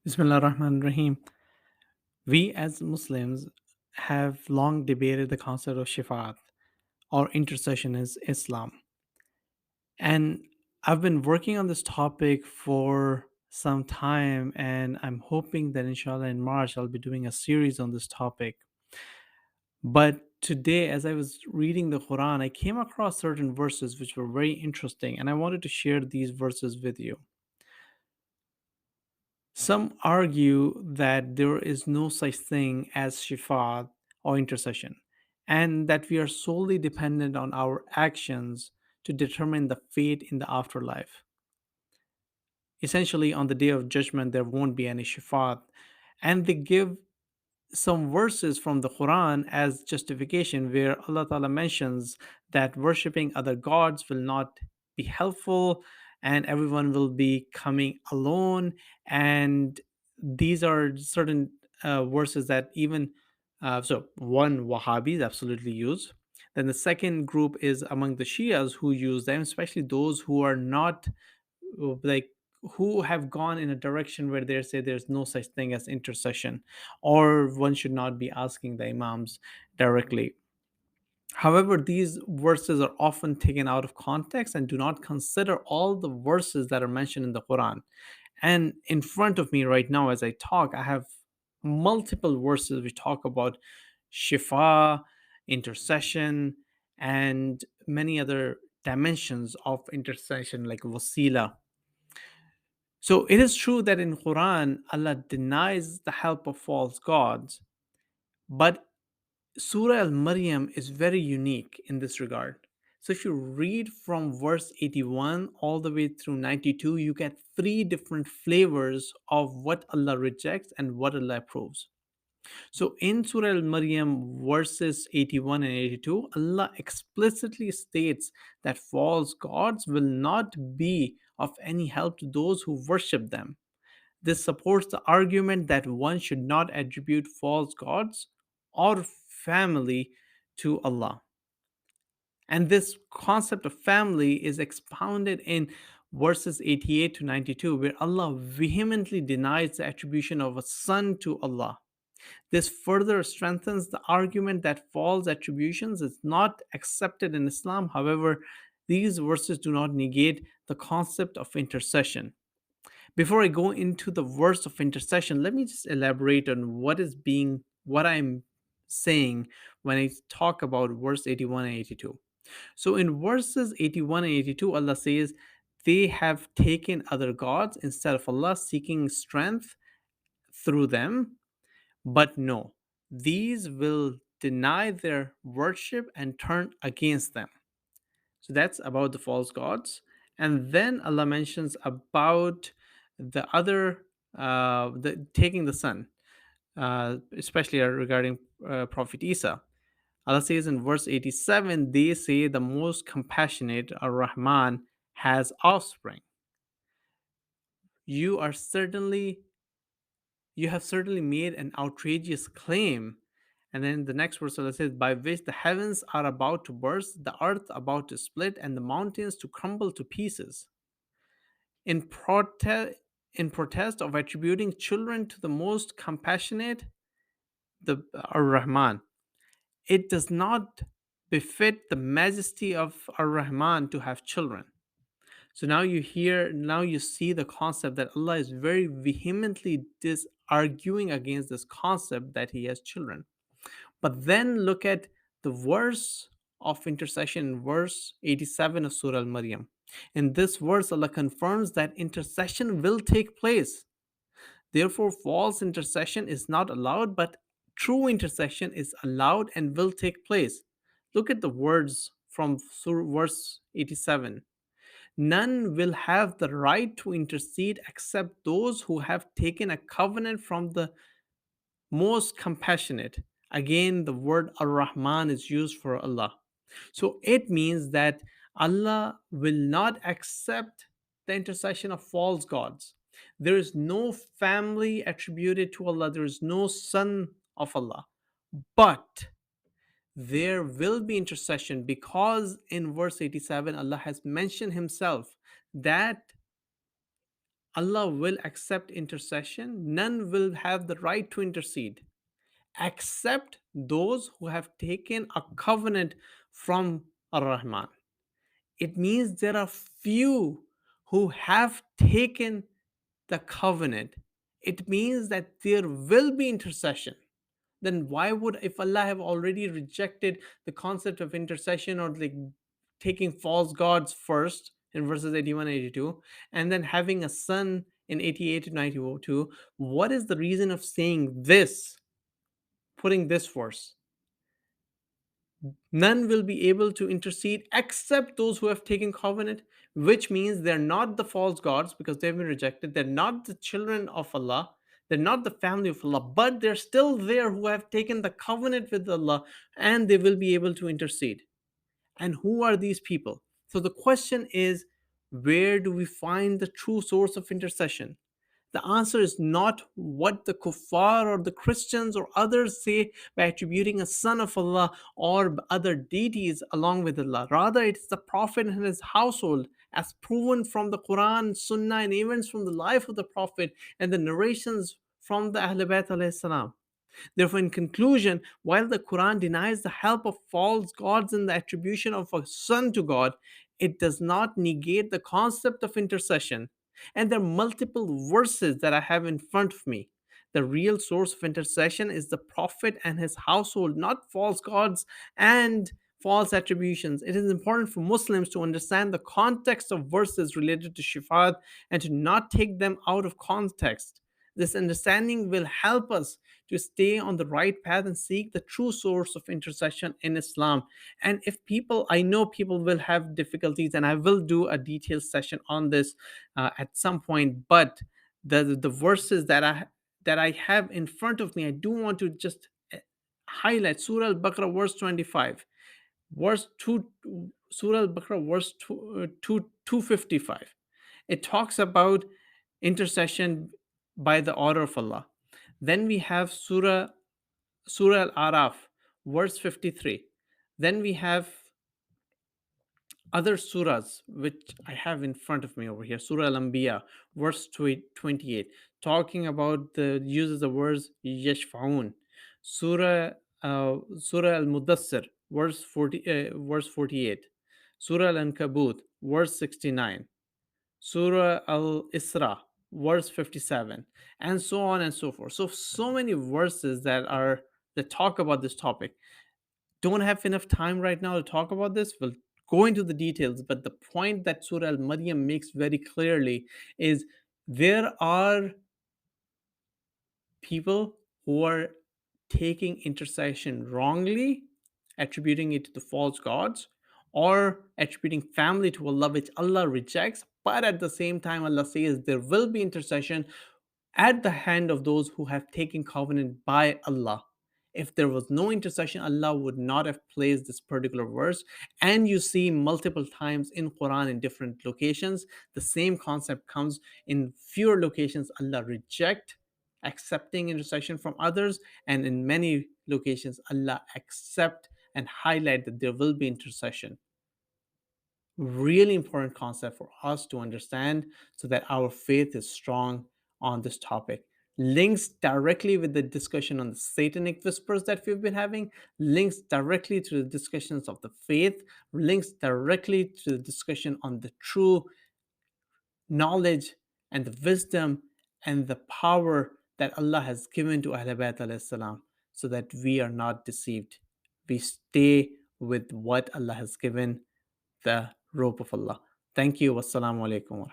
Bismillah ar-Rahman ar-Rahim. We as Muslims have long debated the concept of Shifa'at or intercession in Islam. And I've been working on this topic for some time, and I'm hoping that inshallah in March I'll be doing a series on this topic. But today, as I was reading the Quran, I came across certain verses which were very interesting, and I wanted to share these verses with you. Some argue that there is no such thing as shifa'at or intercession, and that we are solely dependent on our actions to determine the fate in the afterlife. Essentially, on the day of judgment, there won't be any shifa'at. And they give some verses from the Quran as justification where Allah Ta'ala mentions that worshipping other gods will not be helpful and everyone will be coming alone. And these are certain verses that even so one Wahhabis absolutely use. Then the second group is among the Shias who use them, especially those who are not like who have gone in a direction where they say there's no such thing as intercession or one should not be asking the imams directly. However, these verses are often taken out of context and do not consider all the verses that are mentioned in the Quran. And in front of me right now, as I talk, I have multiple verses which talk about shifa, intercession, and many other dimensions of intercession like wasila. So it is true that in Quran Allah denies the help of false gods, but Surah Al-Maryam is very unique in this regard. So if you read from verse 81 all the way through 92, you get three different flavors of what Allah rejects and what Allah approves. So in Surah Al-Maryam verses 81 and 82, Allah explicitly states that false gods will not be of any help to those who worship them. This supports the argument that one should not attribute false gods or family to Allah. And this concept of family is expounded in verses 88 to 92, where Allah vehemently denies the attribution of a son to Allah. This further strengthens the argument that false attributions is not accepted in Islam. However, these verses do not negate the concept of intercession. Before I go into the verse of intercession, let me just elaborate on what I'm saying when I talk about verse 81 and 82. So in verses 81 and 82, Allah says, they have taken other gods instead of Allah, seeking strength through them. But no, these will deny their worship and turn against them. So that's about the false gods. And then Allah mentions about the other, the taking the son, especially regarding Prophet Isa. Allah says in verse 87, they say the most compassionate, Ar Rahman, has offspring. You are certainly, you have certainly made an outrageous claim. And then the next verse Allah says, by which the heavens are about to burst, the earth about to split, and the mountains to crumble to pieces. In, in protest of attributing children to the most compassionate, the Ar Rahman, it does not befit the majesty of Ar Rahman to have children. So now you see the concept that Allah is very vehemently arguing against this concept that He has children. But then look at the verse of intercession in verse 87 of Surah Al Maryam. In this verse, Allah confirms that intercession will take place. Therefore, false intercession is not allowed, but true intercession is allowed and will take place. Look at the words from verse 87. None will have the right to intercede except those who have taken a covenant from the most compassionate. Again, the word Ar Rahman is used for Allah. So it means that Allah will not accept the intercession of false gods. There is no family attributed to Allah, there is no son of Allah. But there will be intercession because in verse 87, Allah has mentioned Himself that Allah will accept intercession. None will have the right to intercede except those who have taken a covenant from Ar-Rahman. It means there are few who have taken the covenant. It means that there will be intercession. Then why would, if Allah have already rejected the concept of intercession, or like taking false gods first in verses 81 82, and then having a son in 88 to 92, what is the reason of saying this, putting this verse? None will be able to intercede except those who have taken covenant, which means they're not the false gods because they've been rejected. They're not the children of Allah. They're not the family of Allah, but they're still there who have taken the covenant with Allah, and they will be able to intercede. And who are these people? So the question is, where do we find the true source of intercession? The answer is not what the kuffar or the Christians or others say by attributing a son of Allah or other deities along with Allah. Rather, it's the Prophet and his household, as proven from the Quran, Sunnah, and events from the life of the Prophet and the narrations from the Ahlul Bayt alayhi salam. Therefore, in conclusion, while the Quran denies the help of false gods and the attribution of a son to God, it does not negate the concept of intercession. And there are multiple verses that I have in front of me. The real source of intercession is the Prophet and his household, not false gods and false attributions. It is important for Muslims to understand the context of verses related to Shifa'at and to not take them out of context. This understanding will help us to stay on the right path and seek the true source of intercession in Islam. And if people, I know people will have difficulties, and I will do a detailed session on this at some point. But the verses that I have in front of me, I do want to just highlight Surah Al-Baqarah, verse 25, verse 2, Surah Al-Baqarah, verse 255. It talks about intercession by the order of Allah. Then we have Surah Al-Araf, verse 53. Then we have other surahs which I have in front of me over here. Surah Al-Anbiya, verse 28, talking about the uses of words yashfa'un. Surah Al-Mudassir, verse 48. Surah Al-Ankabut, verse 69. Surah Al Isra, verse 57, and so on and so forth. So many verses that talk about this topic. Don't have enough time right now to talk about this. We'll go into the details, but the point that Surah Al Maryam makes very clearly is there are people who are taking intercession wrongly, attributing it to the false gods, or attributing family to Allah, which Allah rejects. But at the same time, Allah says there will be intercession at the hand of those who have taken covenant by Allah. If there was no intercession, Allah would not have placed this particular verse. And you see multiple times in Quran in different locations, the same concept comes in fewer locations. Allah reject accepting intercession from others, and in many locations, Allah accept and highlight that there will be intercession. Really important concept for us to understand so that our faith is strong on this topic. Links directly with the discussion on the satanic whispers that we've been having, links directly to the discussions of the faith, links directly to the discussion on the true knowledge and the wisdom and the power that Allah has given to Ahlul Bayt alayhi salam, so that we are not deceived. We stay with what Allah has given, the rope of Allah. Thank you. Wassalamu alaikum.